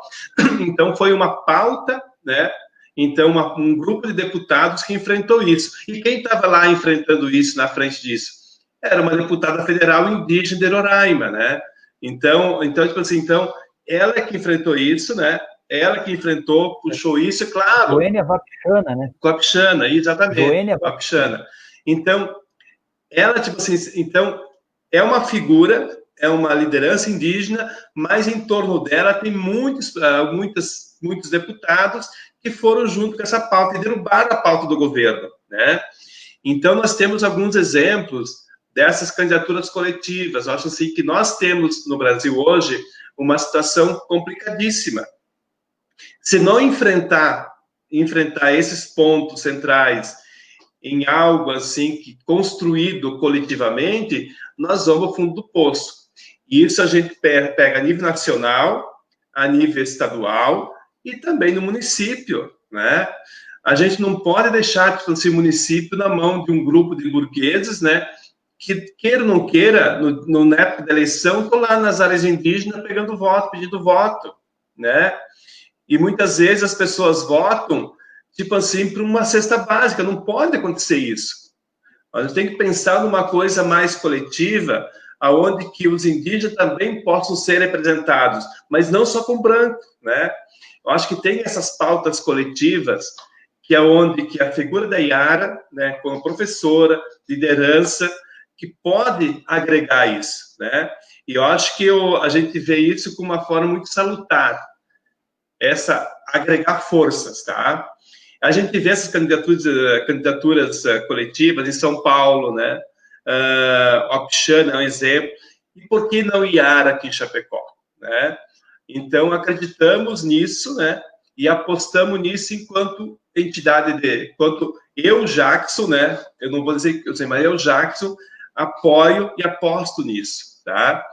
C: Então, foi uma pauta, né? Então, um grupo de deputados que enfrentou isso. E quem estava lá enfrentando isso, na frente disso? Era uma deputada federal indígena de Roraima, né? Então, tipo assim, ela que enfrentou isso, né? Ela que enfrentou, puxou isso, claro.
A: Joênia Wapichana, né?
C: Wapichana, exatamente.
A: Joênia
C: Wapichana. Então, ela, tipo assim, é uma figura, é uma liderança indígena, mas em torno dela tem muitos deputados que foram junto com essa pauta e derrubaram a pauta do governo, né? Então, nós temos alguns exemplos dessas candidaturas coletivas. Eu acho assim que nós temos no Brasil hoje uma situação complicadíssima. Se não enfrentar esses pontos centrais em algo assim que construído coletivamente, nós vamos ao fundo do poço. E isso a gente pega a nível nacional, a nível estadual e também no município, né? A gente não pode deixar esse município na mão de um grupo de burgueses, né? Que queira ou não queira, na época da eleição, estão lá nas áreas indígenas pegando voto, pedindo voto, né? E muitas vezes as pessoas votam, tipo assim, para uma cesta básica. Não pode acontecer isso. A gente tem que pensar numa coisa mais coletiva, aonde que os indígenas também possam ser representados, mas não só com branco, né? Eu acho que tem essas pautas coletivas, que é onde que a figura da Yara, né, como professora, liderança, que pode agregar isso, né? E eu acho que a gente vê isso com uma forma muito salutar, agregar forças, tá? A gente vê essas candidaturas coletivas em São Paulo, né? Wapichana é um exemplo. E por que não Yara aqui em Chapecó, né? Então, acreditamos nisso, né? E apostamos nisso enquanto entidade enquanto eu, Jackson, né? Eu não vou dizer que eu sei, mas eu, Jackson, apoio e aposto nisso, tá?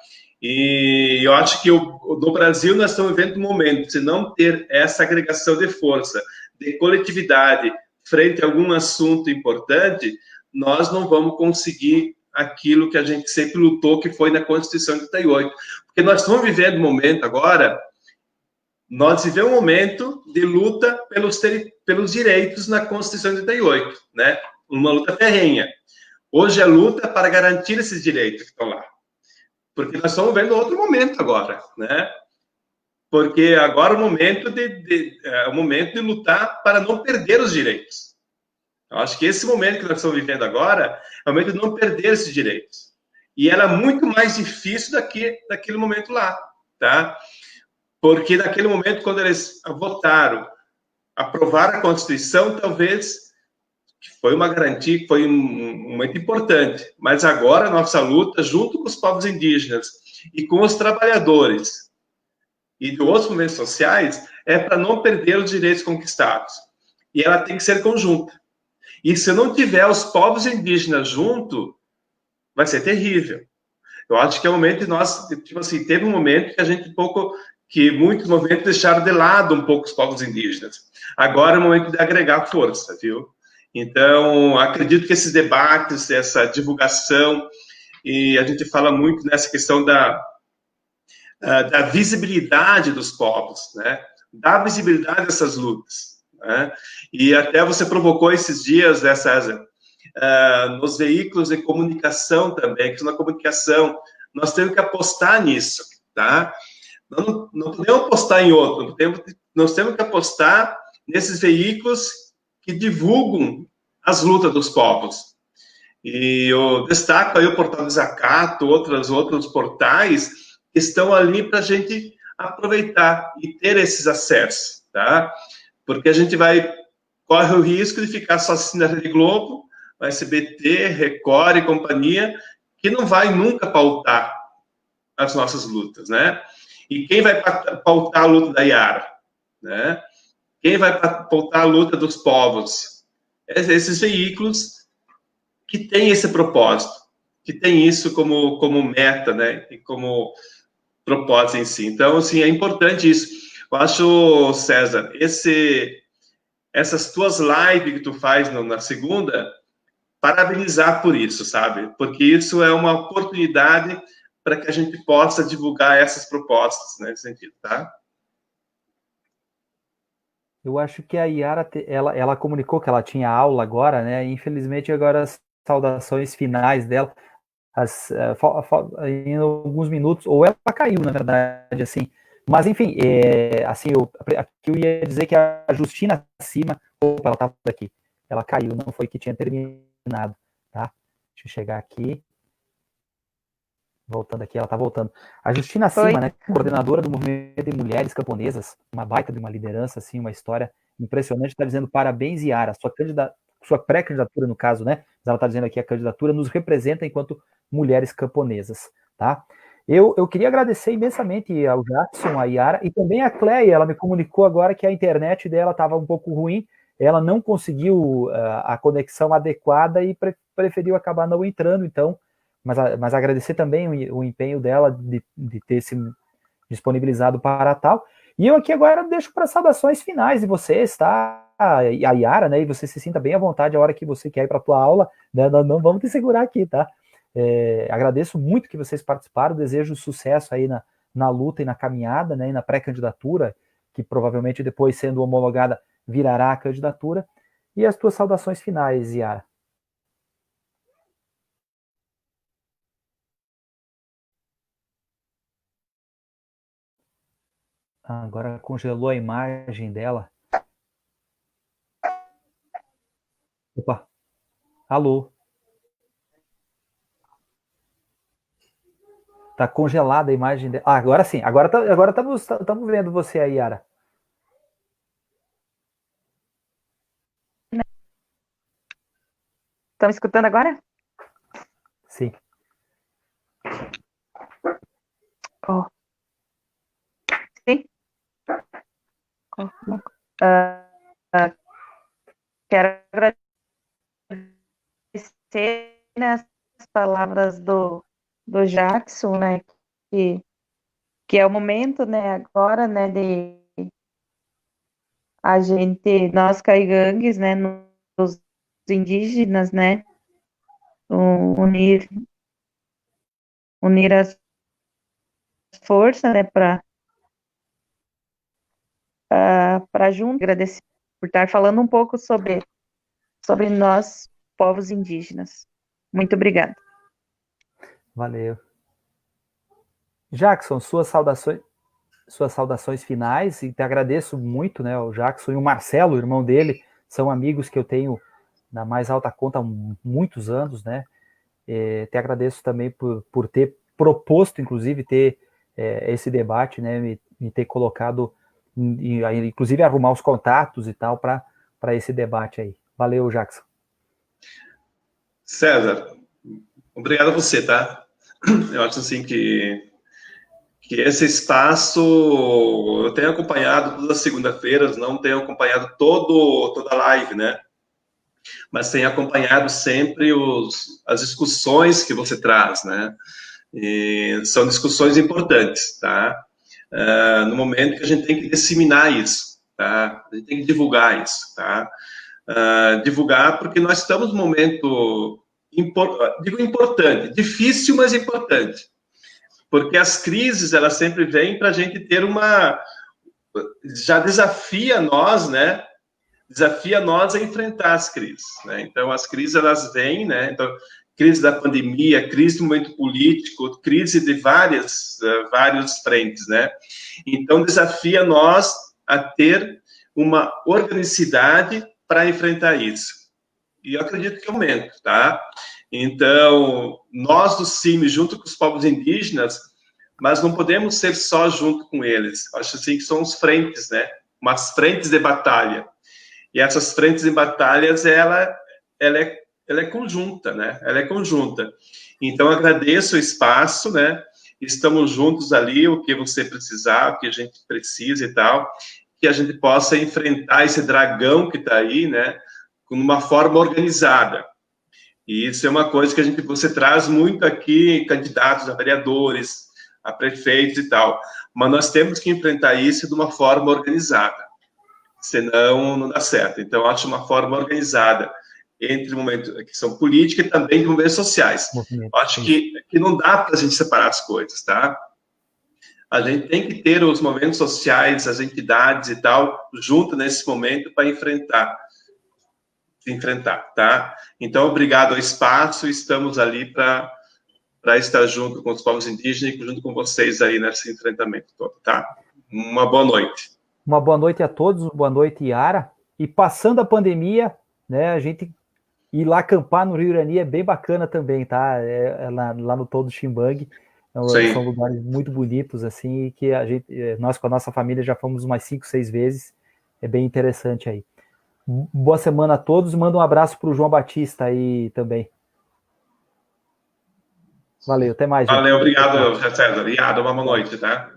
C: E eu acho que no Brasil nós estamos vivendo um momento, se não ter essa agregação de força, de coletividade, frente a algum assunto importante, nós não vamos conseguir aquilo que a gente sempre lutou, que foi na Constituição de 88. Porque nós estamos vivendo um momento agora, nós vivemos um momento de luta pelos direitos na Constituição de 88, né? Uma luta ferrenha. Hoje é luta para garantir esses direitos que estão lá. Porque nós estamos vendo outro momento agora, né? porque agora é o momento de lutar para não perder os direitos. Eu acho que esse momento que nós estamos vivendo agora é o momento de não perder esses direitos. E era muito mais difícil daquele momento lá, tá? Porque naquele momento, quando eles votaram, aprovaram a Constituição, talvez foi uma garantia, foi um momento importante. Mas agora a nossa luta, junto com os povos indígenas e com os trabalhadores e de outros movimentos sociais, é para não perder os direitos conquistados. E ela tem que ser conjunta. E se não tiver os povos indígenas junto, vai ser terrível. Eu acho que é o momento de nós, tipo assim, teve um momento que a gente que muitos movimentos deixaram de lado um pouco os povos indígenas. Agora é o momento de agregar força, viu? Então, acredito que esses debates, essa divulgação, e a gente fala muito nessa questão da visibilidade dos povos, né? Da visibilidade dessas lutas, né? E até você provocou esses dias, né, César, nos veículos de comunicação também, que na comunicação nós temos que apostar nisso, tá? Não podemos apostar em outro, nós temos que apostar nesses veículos que divulgam as lutas dos povos. E eu destaco aí o Portal Desacato, outros portais que estão ali para a gente aproveitar e ter esses acessos, tá? Porque a gente corre o risco de ficar só assistindo a Rede Globo, a SBT, Record e companhia, que não vai nunca pautar as nossas lutas, né? E quem vai pautar a luta da Iara, né? Quem vai pautar a luta dos povos? Esses veículos que têm esse propósito, que têm isso como meta, né? E como propósito em si. Então, assim, é importante isso. Eu acho, César, essas tuas lives que tu faz na segunda, parabenizar por isso, sabe? Porque isso é uma oportunidade para que a gente possa divulgar essas propostas, né, nesse sentido, tá?
A: Eu acho que a Iara, ela comunicou que ela tinha aula agora, né? Infelizmente, agora as saudações finais dela, em alguns minutos, ou ela caiu, na verdade, assim. Mas, enfim, assim, aqui eu ia dizer que a Justina Cima, opa, ela estava aqui, ela caiu, não foi que tinha terminado, tá? Deixa eu chegar aqui. Voltando aqui, ela tá voltando. A Justina Cima, né, coordenadora do movimento de mulheres camponesas, uma baita de uma liderança, assim, uma história impressionante, está dizendo parabéns, Iara, sua pré-candidatura, no caso, né, mas ela está dizendo aqui a candidatura nos representa enquanto mulheres camponesas, tá? Eu queria agradecer imensamente ao Jackson, a Iara, e também a Cleia, ela me comunicou agora que a internet dela estava um pouco ruim, ela não conseguiu a conexão adequada e preferiu acabar não entrando, então, mas agradecer também o empenho dela de ter se disponibilizado para tal. E eu aqui agora deixo para saudações finais de vocês, tá? A Yara, né? E você se sinta bem à vontade a hora que você quer ir para a tua aula, né? Não vamos te segurar aqui, tá? Agradeço muito que vocês participaram, desejo sucesso aí na luta e na caminhada, né? E na pré-candidatura, que provavelmente depois, sendo homologada, virará a candidatura. E as tuas saudações finais, Yara. Agora congelou a imagem dela. Opa. Alô. Tá congelada a imagem dela. Ah, agora sim. Agora estamos vendo você aí, Yara.
B: Estão me escutando agora?
A: Sim.
B: Oh. Sim. Quero agradecer as palavras do Jackson, né, que é o momento, né, agora, né, de a gente, nós caigangues, né, os indígenas, né, unir as forças, né, para junto, agradecer por estar falando um pouco sobre nós, povos indígenas. Muito obrigada.
A: Valeu. Jackson, suas saudações. suas saudações finais, e te agradeço muito, né, o Jackson e o Marcelo, o irmão dele, são amigos que eu tenho na mais alta conta há muitos anos, né, te agradeço também por ter proposto, inclusive, ter esse debate, né, me ter colocado, inclusive arrumar os contatos e tal, para esse debate aí. Valeu, Jackson.
C: César, obrigado a você, tá? Eu acho assim que esse espaço eu tenho acompanhado todas as segunda-feiras, não tenho acompanhado toda a live, né? Mas tenho acompanhado sempre as discussões que você traz, né? E são discussões importantes, tá? No momento que a gente tem que disseminar isso, tá? A gente tem que divulgar isso, tá? Divulgar porque nós estamos num momento importante, difícil, mas importante. Porque as crises, elas sempre vêm para a gente ter já desafia nós, né? Desafia nós a enfrentar as crises, né? Então, as crises, elas vêm, né? Então, crise da pandemia, crise do momento político, crise de várias frentes, né? Então, desafia nós a ter uma organicidade para enfrentar isso. E eu acredito que aumenta, tá? Então, nós do CIMI, junto com os povos indígenas, mas não podemos ser só junto com eles. Acho assim que são os frentes, né? Umas frentes de batalha. E essas frentes de batalhas, ela é conjunta, né? Ela é conjunta. Então, agradeço o espaço, né? Estamos juntos ali, o que você precisar, o que a gente precisa e tal, que a gente possa enfrentar esse dragão que está aí, né? De uma forma organizada. E isso é uma coisa que você traz muito aqui, candidatos a vereadores, a prefeitos e tal. Mas nós temos que enfrentar isso de uma forma organizada. Senão, não dá certo. Então, acho uma forma organizada entre momentos que são política e também de movimentos sociais. Acho que não dá para a gente separar as coisas, tá? A gente tem que ter os movimentos sociais, as entidades e tal, junto nesse momento para enfrentar, tá? Então, obrigado ao espaço, estamos ali para estar junto com os povos indígenas e junto com vocês aí nesse enfrentamento todo, tá? Uma boa noite.
A: Uma boa noite a todos, boa noite, Yara. E passando a pandemia, né, a gente ir lá acampar no Rio Irani é bem bacana também, tá? Lá no Todo Ximbang, são lugares muito bonitos, assim, que nós com a nossa família já fomos umas 5, 6 vezes, é bem interessante aí. Boa semana a todos, manda um abraço para o João Batista aí também. Valeu, até mais, gente.
C: Valeu, obrigado, César. Obrigado, uma boa noite, tá?